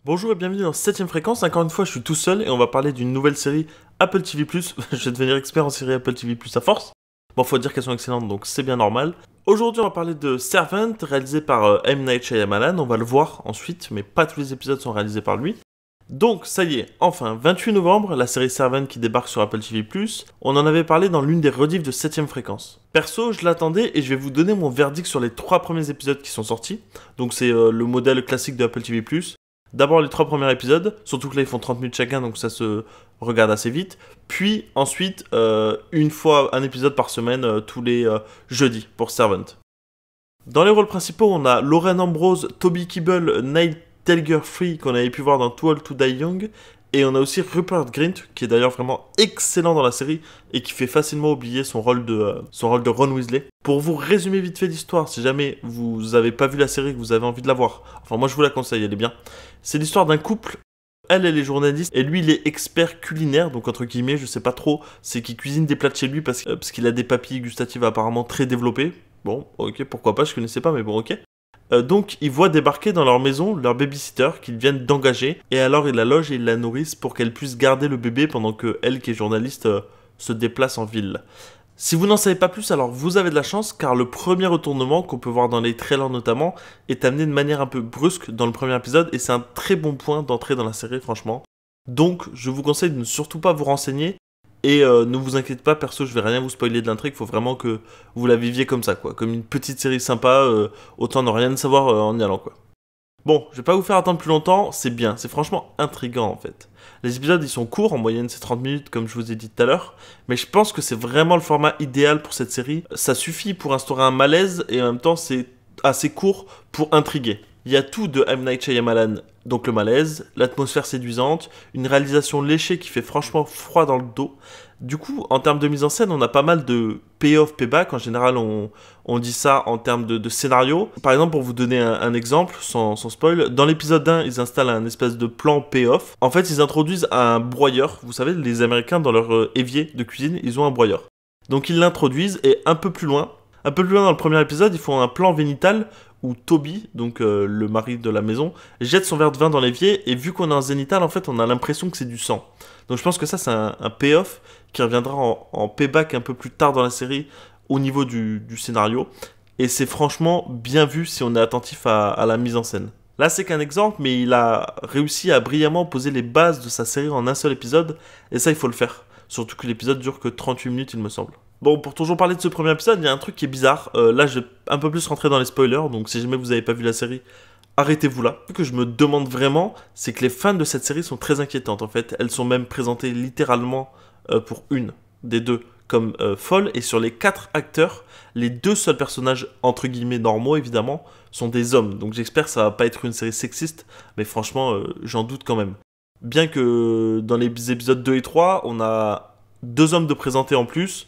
Bonjour et bienvenue dans 7ème fréquence. Encore une fois, je suis tout seul et on va parler d'une nouvelle série Apple TV+. Je vais devenir expert en série Apple TV+, à force. Bon, faut dire qu'elles sont excellentes, donc c'est bien normal. Aujourd'hui, on va parler de Servant, réalisé par M. Night Shyamalan. On va le voir ensuite, mais pas tous les épisodes sont réalisés par lui. Donc, ça y est, enfin, 28 novembre, la série Servant qui débarque sur Apple TV+. On en avait parlé dans l'une des rediffs de 7ème fréquence. Perso, je l'attendais et je vais vous donner mon verdict sur les 3 premiers épisodes qui sont sortis. Donc, c'est le modèle classique de Apple TV+. D'abord les 3 premiers épisodes, surtout que là ils font 30 minutes chacun, donc ça se regarde assez vite. Puis ensuite, une fois un épisode par semaine, tous les jeudis pour Servant. Dans les rôles principaux, on a Lauren Ambrose, Toby Kebbell, Nate Telger-Free, qu'on avait pu voir dans Too Old to Die Young. Et on a aussi Rupert Grint, qui est d'ailleurs vraiment excellent dans la série et qui fait facilement oublier son rôle de Ron Weasley. Pour vous résumer vite fait l'histoire, si jamais vous n'avez pas vu la série et que vous avez envie de la voir, enfin moi je vous la conseille, elle est bien. C'est l'histoire d'un couple, elle est journaliste et lui il est expert culinaire, donc entre guillemets, je sais pas trop, c'est qu'il cuisine des plats de chez lui parce qu'il a des papilles gustatives apparemment très développées. Bon, ok, pourquoi pas, je connaissais pas, mais bon, ok. Donc ils voient débarquer dans leur maison leur babysitter qu'ils viennent d'engager et alors ils la logent et ils la nourrissent pour qu'elle puisse garder le bébé pendant que elle qui est journaliste se déplace en ville. Si vous n'en savez pas plus, alors vous avez de la chance car le premier retournement qu'on peut voir dans les trailers notamment est amené de manière un peu brusque dans le premier épisode et c'est un très bon point d'entrée dans la série franchement. Donc je vous conseille de ne surtout pas vous renseigner. Et ne vous inquiétez pas, perso, je vais rien vous spoiler de l'intrigue, faut vraiment que vous la viviez comme ça, quoi. Comme une petite série sympa, autant ne rien savoir en y allant, quoi. Bon, je vais pas vous faire attendre plus longtemps, c'est bien, c'est franchement intriguant en fait. Les épisodes ils sont courts, en moyenne c'est 30 minutes comme je vous ai dit tout à l'heure, mais je pense que c'est vraiment le format idéal pour cette série. Ça suffit pour instaurer un malaise et en même temps c'est assez court pour intriguer. Il y a tout de M. Night Shyamalan, donc le malaise, l'atmosphère séduisante, une réalisation léchée qui fait franchement froid dans le dos. Du coup, en termes de mise en scène, on a pas mal de payoff, payback. En général, on dit ça en termes de scénario. Par exemple, pour vous donner un exemple, sans spoil, dans l'épisode 1, ils installent un espèce de plan payoff. En fait, ils introduisent un broyeur. Vous savez, les Américains, dans leur évier de cuisine, ils ont un broyeur. Donc, ils l'introduisent et un peu plus loin dans le premier épisode, ils font un plan vénital où Toby, donc le mari de la maison, jette son verre de vin dans l'évier et vu qu'on est en zénital, en fait, on a l'impression que c'est du sang. Donc je pense que ça, c'est un payoff qui reviendra en payback un peu plus tard dans la série au niveau du scénario. Et c'est franchement bien vu si on est attentif à la mise en scène. Là, c'est qu'un exemple, mais il a réussi à brillamment poser les bases de sa série en un seul épisode. Et ça, il faut le faire. Surtout que l'épisode dure que 38 minutes, il me semble. Bon, pour toujours parler de ce premier épisode, il y a un truc qui est bizarre. Là, je vais un peu plus rentrer dans les spoilers, donc si jamais vous n'avez pas vu la série, arrêtez-vous là. Ce que je me demande vraiment, c'est que les fans de cette série sont très inquiétantes, en fait. Elles sont même présentées littéralement pour une des deux comme folles. Et sur les 4 acteurs, les 2 seuls personnages, entre guillemets, normaux, évidemment, sont des hommes. Donc j'espère que ça va pas être une série sexiste, mais franchement, j'en doute quand même. Bien que dans les épisodes 2 et 3, on a 2 hommes de présentés en plus.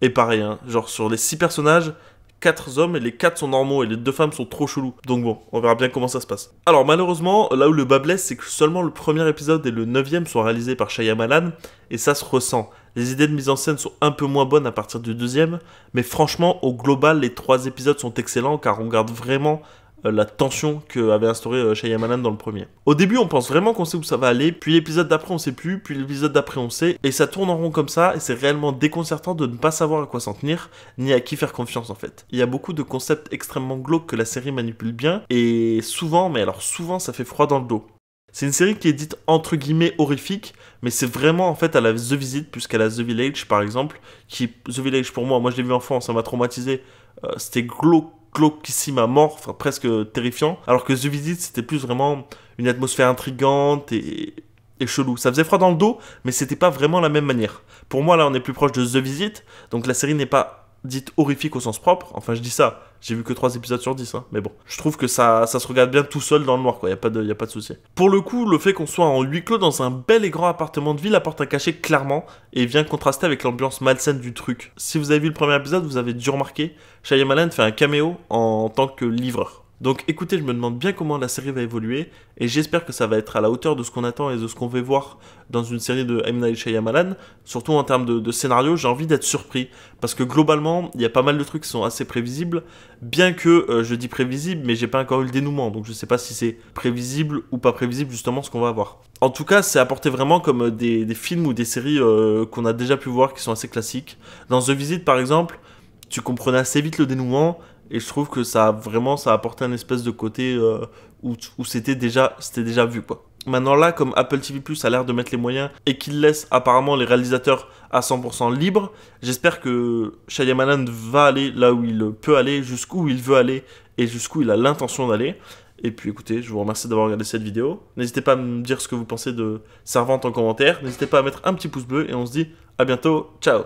Et pareil, hein, genre sur les 6 personnages, 4 hommes et les 4 sont normaux et les 2 femmes sont trop chelous. Donc bon, on verra bien comment ça se passe. Alors malheureusement, là où le bas blesse, c'est que seulement le premier épisode et le 9e sont réalisés par Shyamalan et ça se ressent. Les idées de mise en scène sont un peu moins bonnes à partir du 2e, mais franchement, au global, les 3 épisodes sont excellents car on garde vraiment la tension qu'avait instauré Shyamalan dans le premier. Au début, on pense vraiment qu'on sait où ça va aller, puis l'épisode d'après, on sait plus, puis l'épisode d'après, on sait, et ça tourne en rond comme ça, et c'est réellement déconcertant de ne pas savoir à quoi s'en tenir, ni à qui faire confiance en fait. Il y a beaucoup de concepts extrêmement glauques que la série manipule bien, et souvent, mais alors souvent, ça fait froid dans le dos. C'est une série qui est dite entre guillemets horrifique, mais c'est vraiment en fait à la The Visit, puisqu'à la The Village par exemple, qui The Village pour moi je l'ai vu enfant, ça m'a traumatisé, c'était glauquissime à mort, enfin presque terrifiant, alors que The Visit c'était plus vraiment une atmosphère intrigante et chelou. Ça faisait froid dans le dos, mais c'était pas vraiment la même manière. Pour moi là on est plus proche de The Visit, donc la série n'est pas dite horrifique au sens propre, enfin je dis ça, j'ai vu que 3 épisodes sur 10, hein, mais bon, je trouve que ça se regarde bien tout seul dans le noir, quoi, y a pas de souci. Pour le coup, le fait qu'on soit en huis clos dans un bel et grand appartement de ville apporte un cachet clairement, et vient contraster avec l'ambiance malsaine du truc. Si vous avez vu le premier épisode, vous avez dû remarquer, Shyamalan fait un caméo en tant que livreur. Donc écoutez, je me demande bien comment la série va évoluer, et j'espère que ça va être à la hauteur de ce qu'on attend et de ce qu'on veut voir dans une série de M. Night Shyamalan. Surtout en termes de scénario, j'ai envie d'être surpris, parce que globalement, il y a pas mal de trucs qui sont assez prévisibles, bien que je dis prévisible, mais j'ai pas encore eu le dénouement, donc je sais pas si c'est prévisible ou pas prévisible justement ce qu'on va avoir. En tout cas, c'est apporté vraiment comme des films ou des séries qu'on a déjà pu voir qui sont assez classiques. Dans The Visit par exemple, tu comprenais assez vite le dénouement, et je trouve que ça a apporté un espèce de côté où c'était déjà vu quoi. Maintenant là, comme Apple TV Plus a l'air de mettre les moyens et qu'il laisse apparemment les réalisateurs à 100% libres, j'espère que Shyamalan va aller là où il peut aller, jusqu'où il veut aller et jusqu'où il a l'intention d'aller. Et puis écoutez, je vous remercie d'avoir regardé cette vidéo. N'hésitez pas à me dire ce que vous pensez de Servante en commentaire. N'hésitez pas à mettre un petit pouce bleu et on se dit à bientôt. Ciao!